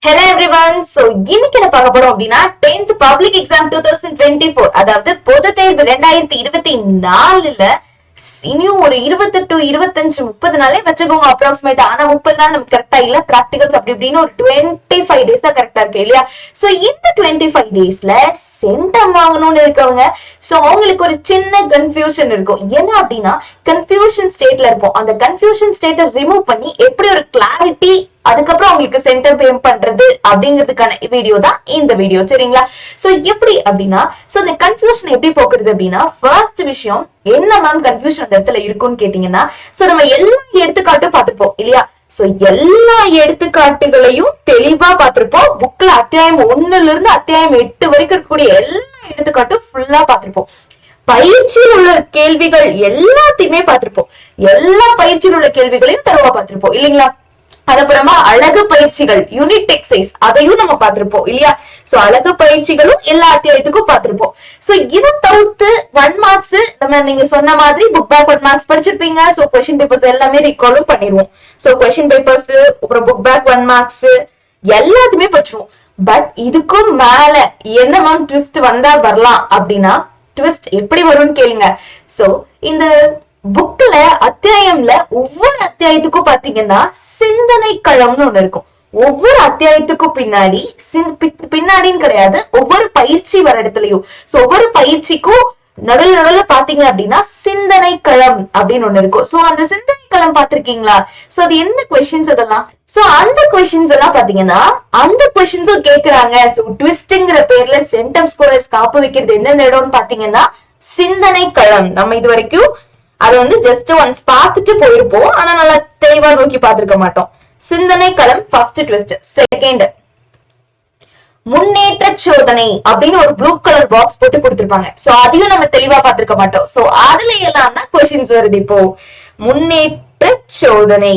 Hello everyone. So இன்னைக்கு என்ன பார்க்க போறோம் அப்படின்னா 10th பப்ளிக் எக்ஸாம் 2024 அதாவது பொது தேர்வு 2024ல இனியும் ஒரு 28 25 30 நாளே வச்சுக்கோங்க அப்ராக்சிமேட். ஆனா 30 நாள் நமக்கு கரெக்டா இல்ல, பிராக்டிகல்ஸ் அப்படி இப்படின்னு ஒரு 25 டேஸ் தான் கரெக்டா இருக்கு இல்லையா? சோ இந்த 25 டேஸ்ல சென்டம் வாங்கணும்னு இருக்கவங்க சோ அவங்களுக்கு ஒரு சின்ன கன்ஃபியூஷன் இருக்கும். என்ன அப்படின்னா கன்ஃபியூஷன் ஸ்டேட்ல இருப்போம். அந்த கன்ஃபியூஷன் ஸ்டேட்டை ரிமூவ் பண்ணி எப்படி ஒரு கிளாரிட்டி அதுக்கப்புறம் உங்களுக்கு சென்டர் பேம் பண்றது அப்படிங்கிறதுக்கான வீடியோ தான் இந்த வீடியோ, சரிங்களா? சோ எப்படி அப்படின்னா இந்த கன்ஃபியூஷன் எப்படி போக்குறது அப்படின்னா ஃபர்ஸ்ட் விஷயம் என்ன மேம் கன்ஃபியூஷன் அந்த இடத்துல இருக்கும்னு கேட்டீங்கன்னா நம்ம எல்லா எடுத்துக்காட்டும் பார்த்திருப்போம் இல்லையா? சோ எல்லா எடுத்துக்காட்டுகளையும் தெளிவா பார்த்திருப்போம். புக்ல அத்தியாயம் 1ல இருந்து அத்தியாயம் 8 வரைக்கும் இருக்கக்கூடிய எல்லா எடுத்துக்காட்டும் ஃபுல்லா பார்த்திருப்போம். பயிற்சியில் உள்ள கேள்விகள் எல்லாத்தையுமே பார்த்திருப்போம். எல்லா பயிற்சியில் உள்ள கேள்விகளையும் தரவா பார்த்திருப்போம் இல்லைங்களா? அதுக்கப்புறமா அழகு பயிற்சிகள் யூனிட் எக்ஸசைஸ் அதையும் நம்ம பார்த்திருப்போம் இல்லையா? சோ அழகு பயிற்சிகளும் எல்லா அத்தியாயத்துக்கும் பார்த்திருப்போம். சோ இதை தவிர்த்து 1 மார்க்ஸ் நம்ம நீங்க சொன்ன மாதிரி புக் பேக் 1 மார்க்ஸ் படிச்சிருப்பீங்க. சோ கொஸ்டின் பேப்பர்ஸ் எல்லாமே ரிகாலும் பண்ணிடுவோம். சோ கொஸ்டின் பேப்பர்ஸ் அப்புறம் புக் பேக் 1 மார்க்ஸ் எல்லாத்தையுமே படிச்சிருவோம். பட் இதுக்கும் மேல என்ன மேம் ட்விஸ்ட் வந்தா வரலாம் அப்படின்னா ட்விஸ்ட் எப்படி வரும்னு கேளுங்க. சோ இந்த புக்ல அத்தியாயம்ல ஒவ்வொரு அத்தியாயத்துக்கும் பாத்தீங்கன்னா சிந்தனை களம்னு ஒண்ணு இருக்கும். ஒவ்வொரு அத்தியாயத்துக்கும் பின்னாடின்னு கிடையாது, ஒவ்வொரு பயிற்சி வர இடத்துலயும் ஒவ்வொரு பயிற்சிக்கும் நடுவுல பாத்தீங்க அப்படின்னா சிந்தனை களம் அப்படின்னு ஒண்ணு இருக்கும். சோ அந்த சிந்தனை களம் பாத்திருக்கீங்களா? சோ அது என்ன கொஸ்டின்ஸ் அதெல்லாம்? சோ அந்த கொஸ்டின்ஸ் எல்லாம் பாத்தீங்கன்னா அந்த கொஸ்டின்ஸும் கேக்குறாங்க. சோ ட்விஸ்ட்ங்கிற பேர்ல சென்டம் ஸ்கோரர்ஸ் காப்பு வைக்கிறது எந்தெந்த இடம்னு பாத்தீங்கன்னா சிந்தனை களம். நம்ம இது வரைக்கும் அதை ஜஸ்ட் ஒன்ஸ் பார்த்துட்டு போயிருப்போம், ஆனா நல்லா தெளிவா நோக்கி பார்த்திருக்க மாட்டோம். சிந்தனை களம் ஃபர்ஸ்ட் ட்விஸ்ட். செகண்ட் முன்னேற்ற சோதனை அப்படின்னு ஒரு ப்ளூ கலர் பாக்ஸ் போட்டு கொடுத்திருப்பாங்க. சோ அதையும் நம்ம தெளிவா பார்த்திருக்க மாட்டோம். சோ அதுல எல்லாம் தான் கொஸ்டின்ஸ் வருது. இப்போ முன்னேற்ற சோதனை.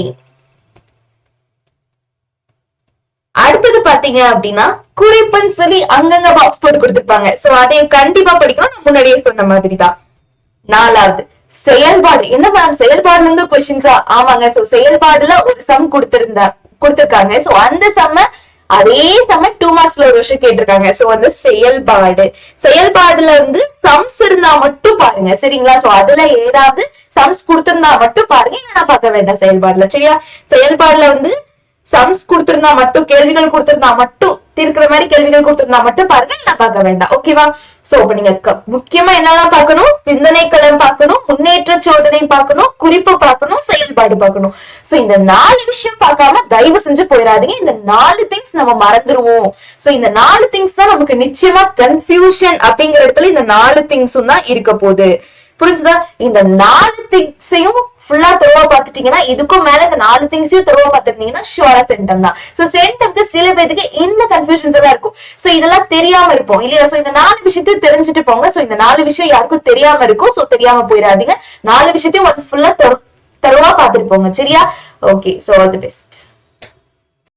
அடுத்தது பாத்தீங்க அப்படின்னா குறிப்புன்னு சொல்லி அங்கங்க பாக்ஸ் போட்டு கொடுத்திருப்பாங்க. சோ அதையும் கண்டிப்பா படிக்கணும், நான் முன்னாடியே சொன்ன மாதிரி தான். 4வது செயல்பாடு. என்ன மேம் செயல்பாடுல இருந்து கொஸ்டின்ஸா? ஆமாங்க. சோ செயல்பாடுல ஒரு சம் கொடுத்திருக்காங்க. சோ அந்த சம்ம அதே சம 2 மார்க்ஸ்ல ஒரு விஷயம் கேட்டிருக்காங்க. சோ செயல்பாடுல சம்ஸ் இருந்தா மட்டும் பாருங்க, சரிங்களா? சோ அதுல ஏதாவது சம்ஸ் கொடுத்திருந்தா மட்டும் பாருங்க, என்ன பார்க்க வேண்டாம் செயல்பாடுல, சரியா? செயல்பாடுல சம்ஸ் கொடுத்திருந்தா மட்டும், கேள்விகள் கொடுத்திருந்தா மட்டும், தீர்க்கிற மாதிரி கேள்விகள் கொடுத்திருந்தா மட்டும் பாருங்க, என்ன பார்க்க வேண்டாம், ஓகேவா? சோ இப்ப நீங்க முக்கியமா என்னெல்லாம் பார்க்கணும்? சிந்தனை களம் பார்க்கணும், முன்னேற்ற சோதனை பார்க்கணும், குறிப்பு பார்க்கணும், செயல்பாடு பார்க்கணும். சோ இந்த 4 விஷயம் பார்க்காம தயவு செஞ்சு போயிடாதீங்க. இந்த 4 திங்ஸ் நம்ம மறந்துருவோம். சோ இந்த 4 திங்ஸ் தான் நமக்கு நிச்சயமா கன்ஃபியூஷன் அப்படிங்கிற இடத்துல இந்த 4 திங்ஸும் தான் இருக்க போகுது. புரிஞ்சுதா? இந்த 4 திங்ஸையும் ஃபுல்லா தெளிவா பாத்துட்டீங்கன்னா, இதுக்கும் மேல இந்த 4 திங்ஸையும் தெளிவா பாத்துட்டீங்கன்னா ஷுவரா சென்டம் தான். சோ சென்டம்க்கு சில பேருக்கு இந்த கன்ஃபியூஷன்ஸ் எல்லாம் இருக்கும். சோ இதெல்லாம் தெரியாம இருப்போம் இல்லையா? சோ இந்த 4 விஷயத்தையும் தெரிஞ்சுட்டு போங்க. சோ இந்த 4 விஷயம் யாருக்கும் தெரியாம இருக்கும். சோ தெரியாம போயிடாதீங்க. 4 விஷயத்தையும் ஒன்ஸ் ஃபுல்லா தெளிவா பாத்துட்டு போங்க, சரியா? Okay, so all the best.